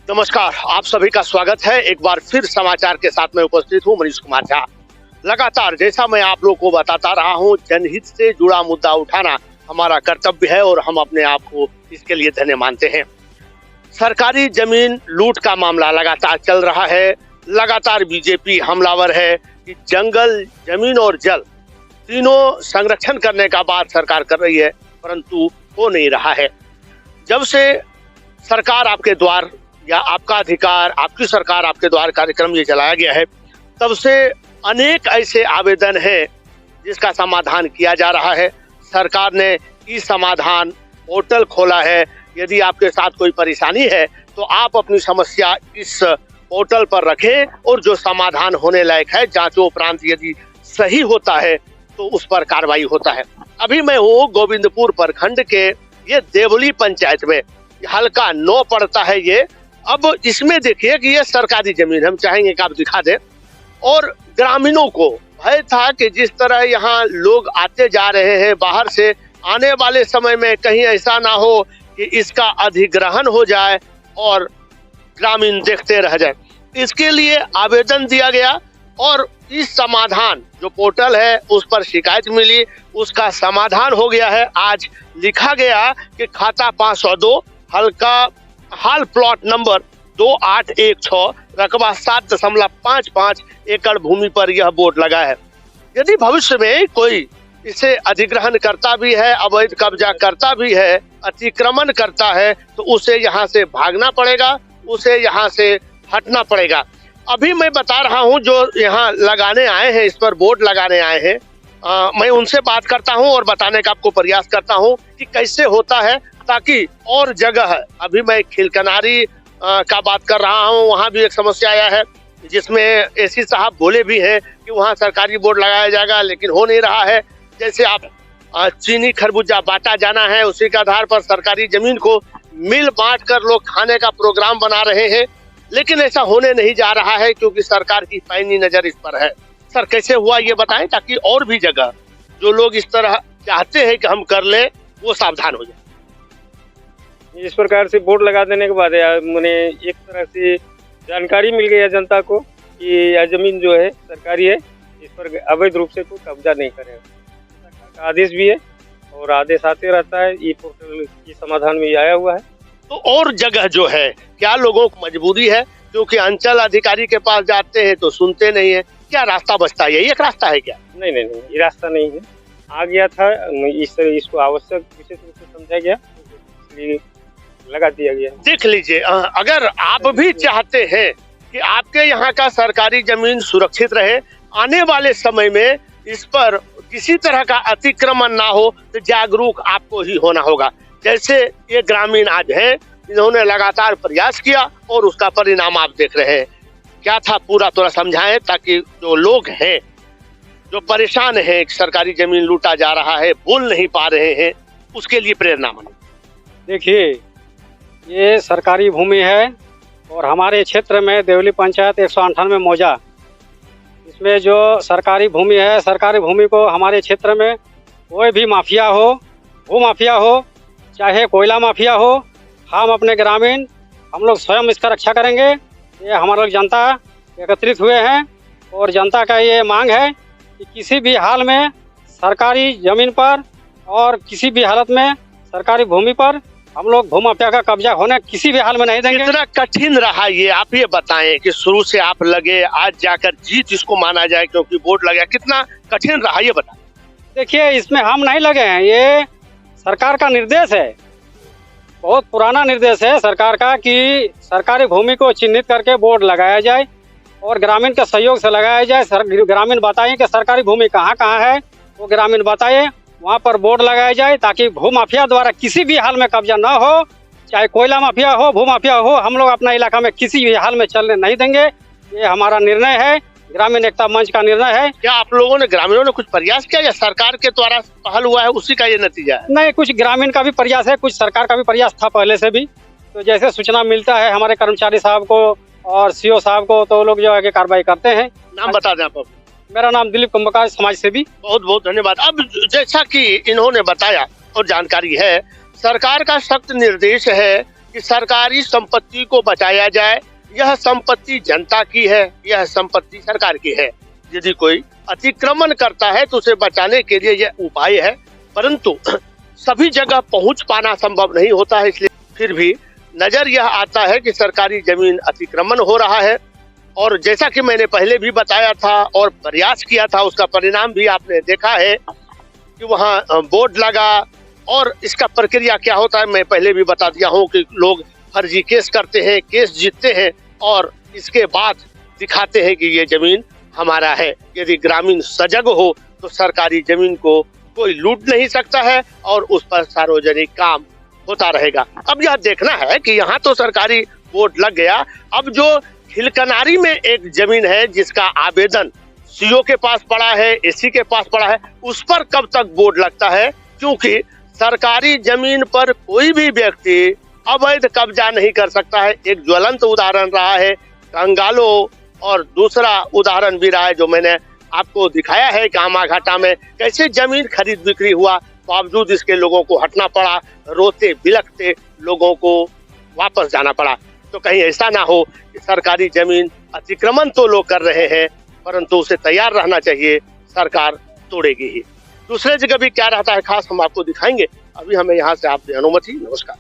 नमस्कार, आप सभी का स्वागत है। एक बार फिर समाचार के साथ में उपस्थित हूँ मनीष कुमार झा। लगातार जैसा मैं आप लोग को बताता रहा हूँ, जनहित से जुड़ा मुद्दा उठाना हमारा कर्तव्य है और हम अपने आप को इसके लिए धन्य मानते हैं। सरकारी जमीन लूट का मामला लगातार चल रहा है। लगातार बीजेपी हमलावर है कि जंगल, जमीन और जल तीनों संरक्षण करने का बात सरकार कर रही है, परंतु हो नहीं रहा है। जब से सरकार आपके द्वार या आपका अधिकार, आपकी सरकार आपके द्वार कार्यक्रम ये चलाया गया है, तब से अनेक ऐसे आवेदन हैं जिसका समाधान किया जा रहा है। सरकार ने ई समाधान पोर्टल खोला है। यदि आपके साथ कोई परेशानी है तो आप अपनी समस्या इस पोर्टल पर रखें और जो समाधान होने लायक है, जांचों उपरांत यदि सही होता है तो उस पर कार्रवाई होता है। अभी मैं हूँ गोविंदपुर प्रखंड के ये देवली पंचायत में, हल्का 9 पड़ता है ये। अब इसमें देखिए कि ये सरकारी जमीन, हम चाहेंगे कि आप दिखा दें। और ग्रामीणों को भय था कि जिस तरह यहाँ लोग आते जा रहे हैं बाहर से, आने वाले समय में कहीं ऐसा ना हो कि इसका अधिग्रहण हो जाए और ग्रामीण देखते रह जाए। इसके लिए आवेदन दिया गया और इस समाधान जो पोर्टल है उस पर शिकायत मिली, उसका समाधान हो गया है। आज लिखा गया कि खाता 502, हल्का हाल प्लॉट नंबर 2816, रकबा 7.55 एकड़ भूमि पर यह बोर्ड लगा है। यदि भविष्य में कोई इसे अधिग्रहण करता भी है, अवैध कब्जा करता भी है, अतिक्रमण करता है, तो उसे यहाँ से भागना पड़ेगा, उसे यहाँ से हटना पड़ेगा। अभी मैं बता रहा हूँ जो यहाँ लगाने आए हैं, इस पर बोर्ड लगाने आए हैं, मैं उनसे बात करता हूँ और बताने का आपको प्रयास करता हूँ कि कैसे होता है, ताकि और जगह, अभी मैं खिलकनारी का बात कर रहा हूँ, वहाँ भी एक समस्या आया है जिसमें एसी साहब बोले भी हैं कि वहाँ सरकारी बोर्ड लगाया जाएगा, लेकिन हो नहीं रहा है। जैसे आप चीनी खरबूजा बांटा जाना है, उसी के आधार पर सरकारी जमीन को मिल बांट कर लोग खाने का प्रोग्राम बना रहे हैं, लेकिन ऐसा होने नहीं जा रहा है क्योंकि सरकार की पैनी नजर इस पर है। सर, कैसे हुआ ये बताएं, ताकि और भी जगह जो लोग इस तरह चाहते हैं कि हम कर लें वो सावधान हो जाए। इस प्रकार से बोर्ड लगा देने के बाद मैंने एक तरह से जानकारी मिल गई है जनता को कि यह जमीन जो है सरकारी है, इस पर अवैध रूप से कोई कब्जा नहीं करेगा। सरकार का आदेश भी है और आदेश आते रहता है। ई पोर्टल की समाधान में आया हुआ है। तो और जगह जो है, क्या लोगों को मजबूरी है क्योंकि अंचल अधिकारी के पास जाते हैं तो सुनते नहीं है, क्या रास्ता बचता है? यही एक रास्ता है क्या? नहीं, ये रास्ता नहीं है। आ गया था, इसको आवश्यक विशेष रूप से समझा गया, इसलिए लगा दिया गया। देख लीजिए, अगर आप भी चाहते हैं कि आपके यहाँ का सरकारी जमीन सुरक्षित रहे, आने वाले समय में इस पर किसी तरह का अतिक्रमण ना हो, तो जागरूक आपको ही होना होगा। जैसे ये ग्रामीण आज हैं, इन्होंने लगातार प्रयास किया और उसका परिणाम आप देख रहे हैं। क्या था पूरा थोड़ा समझाएं, ताकि जो लोग हैं, जो परेशान हैं, सरकारी जमीन लूटा जा रहा है, बोल नहीं पा रहे हैं, उसके लिए प्रेरणा बने। देखिए, ये सरकारी भूमि है और हमारे क्षेत्र में देवली पंचायत 198 मौजा, इसमें जो सरकारी भूमि है, सरकारी भूमि को हमारे क्षेत्र में कोई भी माफिया हो, भू माफिया हो, चाहे कोयला माफिया हो, हम अपने ग्रामीण हम लोग स्वयं इसका रक्षा करेंगे। ये हमारे लोग जनता एकत्रित हुए हैं और जनता का ये मांग है कि किसी भी हाल में सरकारी जमीन पर और किसी भी हालत में सरकारी भूमि पर हम लोग भू माफिया का कब्जा होने किसी भी हाल में नहीं देंगे। कितना कठिन रहा ये, आप ये बताएं कि शुरू से आप लगे, आज जाकर जीत इसको माना जाए क्योंकि बोर्ड लगा, कितना कठिन रहा ये बताएं। देखिए, इसमें हम नहीं लगे हैं, ये सरकार का निर्देश है, बहुत पुराना निर्देश है सरकार का कि सरकारी भूमि को चिन्हित करके बोर्ड लगाया जाए और ग्रामीण के सहयोग से लगाया जाए। ग्रामीण बताएं कि सरकारी भूमि कहाँ कहाँ है, वो ग्रामीण बताए, वहाँ पर बोर्ड लगाया जाए ताकि भू माफिया द्वारा किसी भी हाल में कब्जा न हो, चाहे कोयला माफिया हो, भू माफिया हो, हम लोग अपना इलाका में किसी भी हाल में चलने नहीं देंगे। ये हमारा निर्णय है, ग्रामीण एकता मंच का निर्णय है। क्या आप लोगों ने, ग्रामीणों ने कुछ प्रयास किया या सरकार के द्वारा पहल हुआ है उसी का ये नतीजा है? नहीं, कुछ ग्रामीण का भी प्रयास है, कुछ सरकार का भी प्रयास था पहले से भी। तो जैसे सूचना मिलता है हमारे कर्मचारी साहब को और सीओ साहब को, तो लोग जो आगे कार्रवाई करते हैं। नाम बता दें आप। मेरा नाम दिलीप कुंभकार, समाज सेवी। बहुत बहुत धन्यवाद। अब जैसा कि इन्होंने बताया और जानकारी है, सरकार का सख्त निर्देश है कि सरकारी संपत्ति को बचाया जाए। यह संपत्ति जनता की है, यह संपत्ति सरकार की है। यदि कोई अतिक्रमण करता है तो उसे बचाने के लिए यह उपाय है, परंतु सभी जगह पहुंच पाना संभव नहीं होता है। इसलिए फिर भी नजर यह आता है कि सरकारी जमीन अतिक्रमण हो रहा है, और जैसा कि मैंने पहले भी बताया था और प्रयास किया था, उसका परिणाम भी आपने देखा है कि वहाँ बोर्ड लगा। और इसका प्रक्रिया क्या होता है मैं पहले भी बता दिया हूँ कि लोग फर्जी केस करते हैं, केस जीतते हैं और इसके बाद दिखाते हैं कि ये जमीन हमारा है। यदि ग्रामीण सजग हो तो सरकारी जमीन को कोई लूट नहीं सकता है और उस पर सार्वजनिक काम होता रहेगा। अब यह देखना है कि यहाँ तो सरकारी बोर्ड लग गया, अब जो खिलकनारी में एक जमीन है जिसका आवेदन सीओ के पास पड़ा है, एसी के पास पड़ा है, उस पर कब तक बोर्ड लगता है? क्योंकि सरकारी जमीन पर कोई भी व्यक्ति अवैध कब्जा नहीं कर सकता है। एक ज्वलंत उदाहरण रहा है कंगालो, और दूसरा उदाहरण भी रहा है जो मैंने आपको दिखाया है कामाघाटा में कैसे जमीन खरीद बिक्री हुआ, बावजूद इसके लोगों को हटना पड़ा, रोते बिलखते लोगों को वापस जाना पड़ा। तो कहीं ऐसा ना हो कि सरकारी जमीन अतिक्रमण तो लोग कर रहे हैं, परंतु उसे तैयार रहना चाहिए, सरकार तोड़ेगी ही। दूसरे जगह भी क्या रहता है खास हम आपको दिखाएंगे। अभी हमें यहाँ से आप दें अनुमति। नमस्कार।